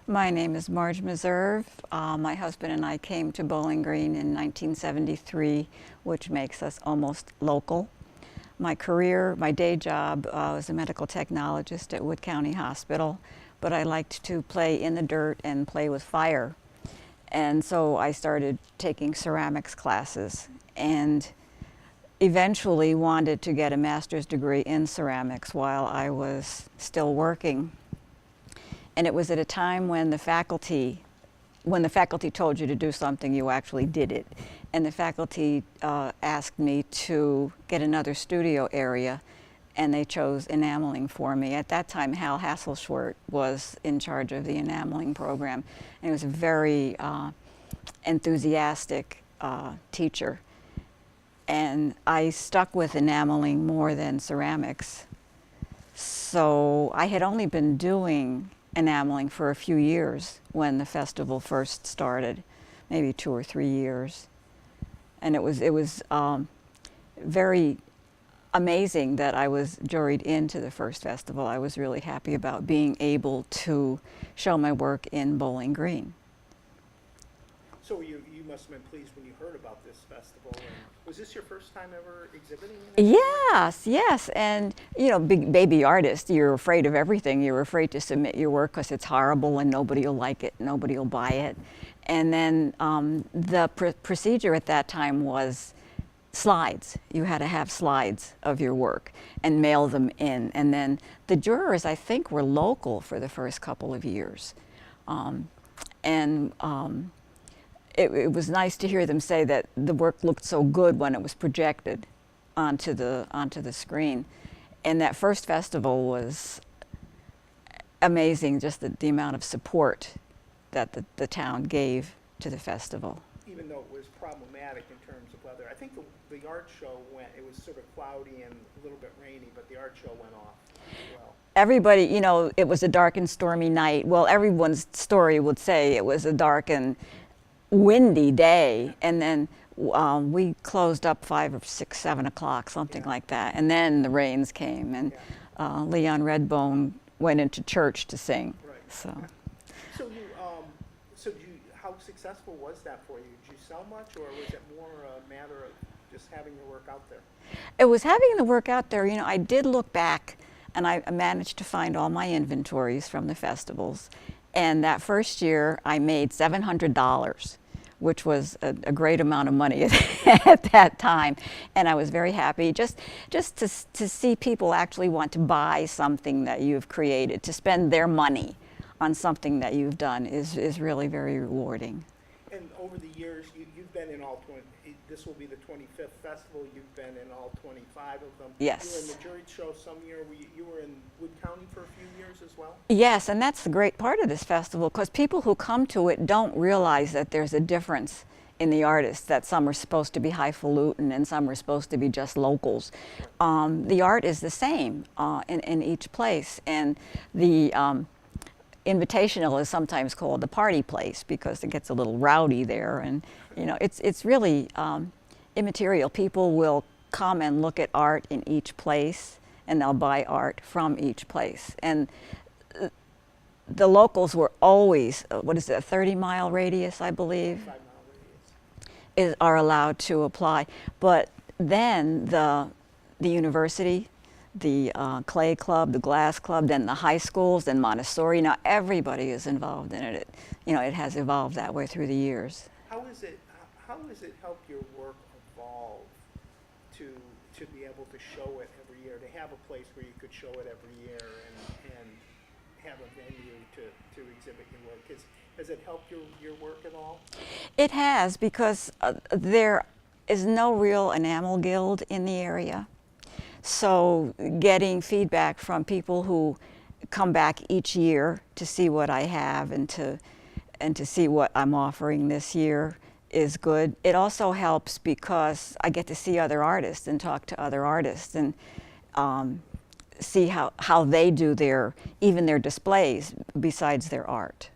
My name is Marge Meserve. My husband and I came to Bowling Green in 1973, which makes us almost local. My career, my day job was a medical technologist at Wood County Hospital, but I liked to play in the dirt and play with fire. And so I started taking ceramics classes and eventually wanted to get a master's degree in ceramics while I was still working. And it was at a time when the faculty told you to do something, you actually did it. And the faculty asked me to get another studio area, and they chose enameling for me. At that time, Hal Hasselschwert was in charge of the enameling program, and he was a very enthusiastic teacher. And I stuck with enameling more than ceramics. So I had only been doing enameling for a few years when the festival first started, maybe 2 or 3 years. And it was very amazing that I was juried into the first festival. I was really happy about being able to show my work in Bowling Green. So you must have been pleased when you heard about this festival. And was this your first time ever exhibiting in it? Yes. And, you know, big baby artist, you're afraid of everything. You're afraid to submit your work because it's horrible and nobody will like it, nobody will buy it. And then the procedure at that time was slides. You had to have slides of your work and mail them in. And then the jurors, I think, were local for the first couple of years. It was nice to hear them say that the work looked so good when it was projected onto the screen. And that first festival was amazing, just the amount of support that the town gave to the festival. Even though it was problematic in terms of weather. I think the art show it was sort of cloudy and a little bit rainy, but the art show went off as well. Everybody, you know, it was a dark and stormy night. Well, everyone's story would say it was a dark and windy day, and then we closed up 5 or 6, 7 o'clock, something like that, and then the rains came, and Leon Redbone went into church to sing. Right. So How successful was that for you? Did you sell much, or was it more a matter of just having your work out there? it was having the work out there. You know, I did look back, and I managed to find all my inventories from the festivals, and that first year I made $700. Which was a great amount of money at that time, and I was very happy just to see people actually want to buy something that you've created, to spend their money on something that you've done is really very rewarding. And over the years, you've been in all 20. This will be the 25th festival. You've been in all 25 of them. Yes. You were in the jury show some year. You were in Wood County for a few years as well? Yes, and that's the great part of this festival, because people who come to it don't realize that there's a difference in the artists, that some are supposed to be highfalutin and some are supposed to be just locals. The art is the same in each place, and the Invitational is sometimes called the party place because it gets a little rowdy there, and you know, it's really immaterial. People will come and look at art in each place, and they'll buy art from each place. And the locals were always, what is it, a 30-mile radius, I believe, 5-mile radius. are allowed to apply. But then the university, the clay club, the glass club, then the high schools, then Montessori. Now everybody is involved in it. You know, it has evolved that way through the years. How has it helped your work evolve to be able to show it every year, to have a place where you could show it every year and have a venue to exhibit your work? Has it helped your work at all? It has, because there is no real enamel guild in the area. So getting feedback from people who come back each year to see what I have and to see what I'm offering this year is good. It also helps because I get to see other artists and talk to other artists and see how they do even their displays besides their art.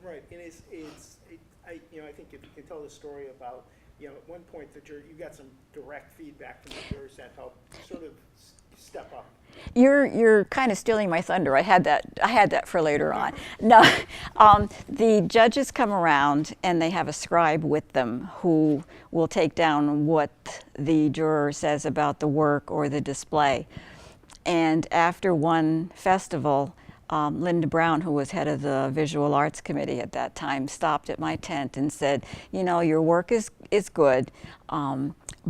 Right, and I think if you can tell the story about, at one point you got some direct feedback from the jurors that helped sort of step up You're kind of stealing my thunder. I had that for later on. No, the judges come around and they have a scribe with them who will take down what the juror says about the work or the display. And after one festival, Linda Brown, who was head of the Visual Arts Committee at that time, stopped at my tent and said, you know, your work is good,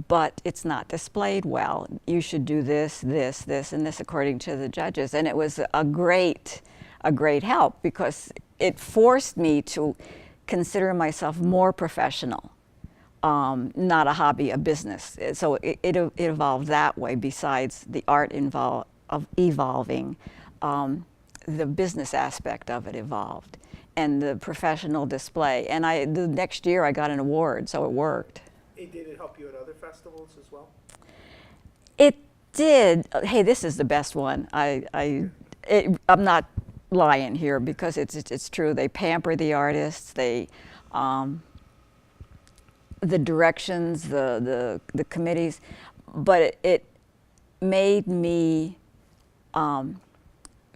but it's not displayed well. You should do this, this, this, and this according to the judges. And it was a great help because it forced me to consider myself more professional, not a hobby, a business. So it evolved that way. Besides the art of evolving, the business aspect of it evolved, and the professional display. And the next year I got an award, so it worked. Did it help you at other festivals as well? It did. Hey, this is the best one. I'm not lying here because it's true. They pamper the artists. They, the directions, the committees, but it made me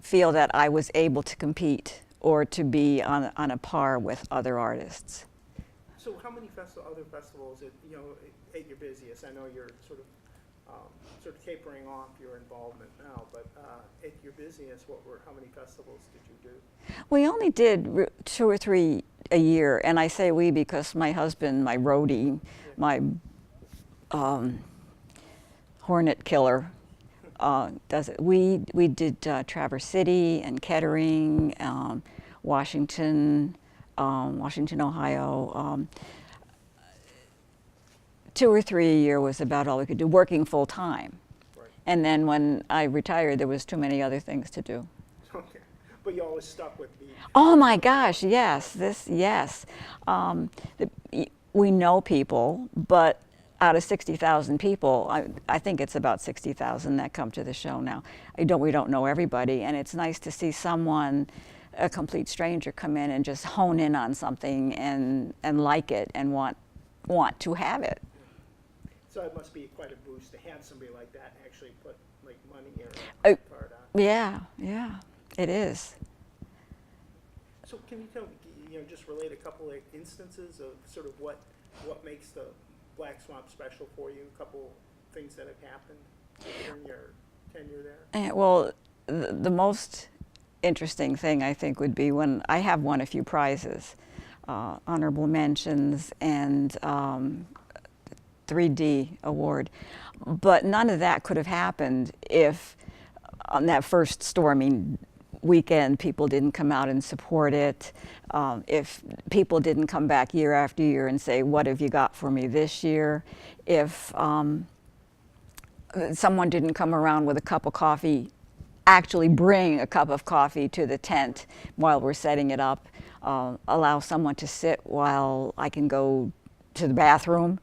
feel that I was able to compete or to be on a par with other artists. So how many other festivals at your busiest? I know you're sort of tapering off your involvement now, but at your busiest, how many festivals did you do? We only did 2 or 3 a year, and I say we because my husband, my roadie, my hornet killer, does it. We did Traverse City and Kettering, Washington, Ohio. 2 or 3 a year was about all we could do, working full time. Right. And then when I retired, there was too many other things to do. Okay, but you always stuck with the. Oh my gosh, yes, yes. We know people, but out of 60,000 people, I think it's about 60,000 that come to the show now. We don't know everybody, and it's nice to see someone, a complete stranger, come in and just hone in on something and like it and want to have it. So it must be quite a boost to have somebody like that actually put like money or part on. Yeah, it is. So can you tell me, just relate a couple of instances of sort of what makes the Black Swamp special for you? A couple things that have happened during your tenure there? Well, the most interesting thing I think would be when I have won a few prizes, honorable mentions and 3D award, but none of that could have happened if on that first stormy weekend people didn't come out and support it, if people didn't come back year after year and say, what have you got for me this year, if someone didn't come around with a cup of coffee, actually bring a cup of coffee to the tent while we're setting it up, allow someone to sit while I can go to the bathroom,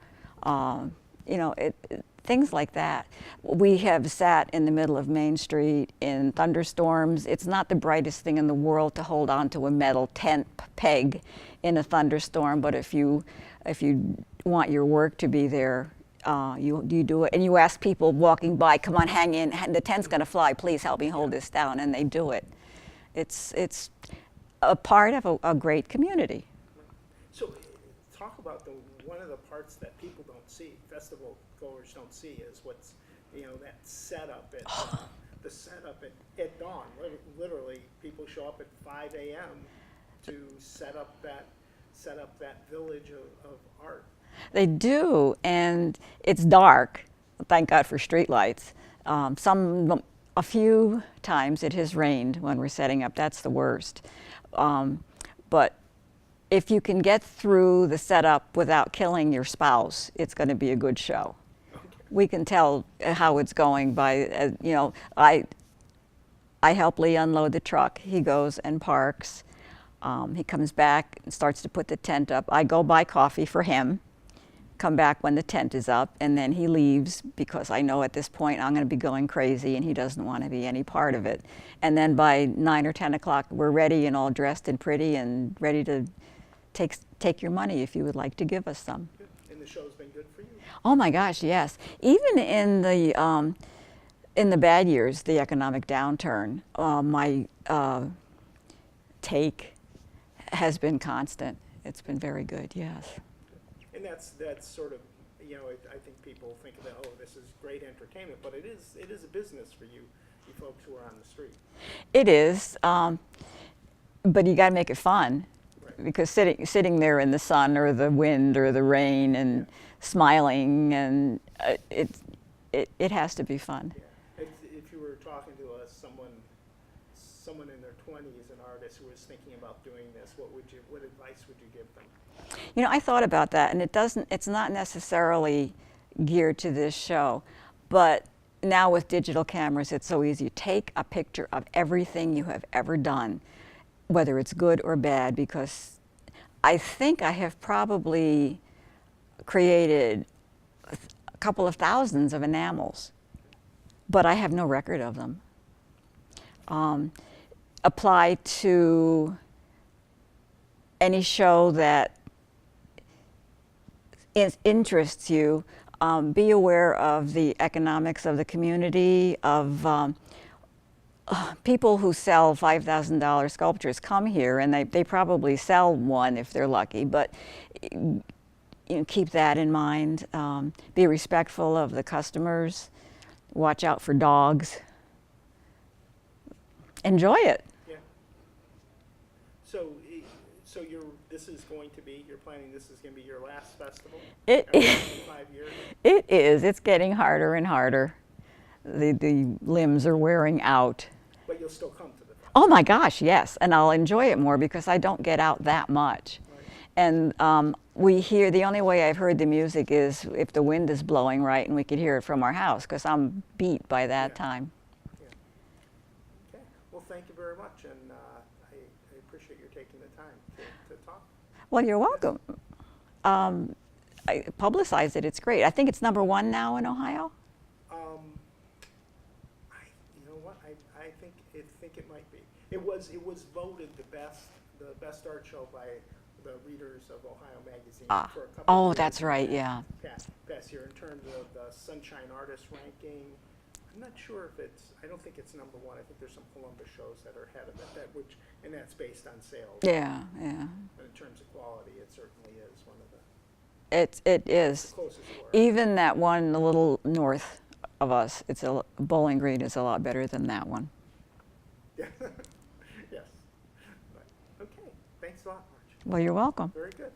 things like that. We have sat in the middle of Main Street in thunderstorms. It's not the brightest thing in the world to hold on to a metal tent peg in a thunderstorm, but if you want your work to be there, you do it. And you ask people walking by, come on, hang in, the tent's gonna fly, please help me hold this down, and they do it. It's a part of a great community. So talk about one of the parts that people don't see, festival goers don't see, is what's, that setup at, the setup at dawn. Literally, people show up at 5 a.m. to set up that village of art. They do, and it's dark. Thank God for streetlights. A few times it has rained when we're setting up. That's the worst. But if you can get through the setup without killing your spouse, it's going to be a good show. Okay. We can tell how it's going by, I help Lee unload the truck. He goes and parks. He comes back and starts to put the tent up. I go buy coffee for him, come back when the tent is up, and then he leaves because I know at this point I'm going to be going crazy and he doesn't want to be any part of it. And then by 9 or 10 o'clock, we're ready and all dressed and pretty and ready to take your money if you would like to give us some. And the show's been good for you? Oh my gosh, yes. Even in the In the bad years, the economic downturn, my take has been constant. It's been very good, yes. And that's sort of, you know, I think people think of it, oh, this is great entertainment, but it is a business for you folks who are on the street. It is, but you got to make it fun, Right. because sitting there in the sun or the wind or the rain and smiling, and it has to be fun. Yeah. If you were talking to someone in their 20s, an artist who was thinking about doing this, what advice would you give them? You know, I thought about that, and it's not necessarily geared to this show, but now with digital cameras, it's so easy. Take a picture of everything you have ever done, whether it's good or bad, because I think I have probably created a couple of thousands of enamels, but I have no record of them. Apply to any show that interests you. Be aware of the economics of the community, of people who sell $5,000 sculptures come here, and they probably sell one if they're lucky, but you know, keep that in mind. Be respectful of the customers. Watch out for dogs. Enjoy it. Yeah. So you're planning this is going to be your last festival? It After is. 25 years? It is. It's getting harder and harder. The limbs are wearing out. But you'll still come to the festival? Oh my gosh, yes. And I'll enjoy it more because I don't get out that much. Right. And we hear, the only way I've heard the music is if the wind is blowing right and we could hear it from our house, because I'm beat by that time. Yeah. Okay. Well, thank you very much, and I appreciate your taking the time to talk. Well, you're welcome. I publicize it. It's great. I think it's #1 now in Ohio. You know what? I think it might be. It was voted the best art show by the readers of Ohio Magazine for a couple of Oh, years. that's right. Yeah. Past year in terms of the Sunshine Artist ranking. I'm not sure if I don't think it's #1. I think there's some Columbus shows that are ahead of it, and that's based on sales. Yeah. Yeah. But in terms of quality, it certainly is one of the It is. closest to ours. Even that one a little north of us, Bowling Green is a lot better than that one. Yeah. Yes. Right. Okay. Thanks a lot, Marge. Well, you're welcome. Very good.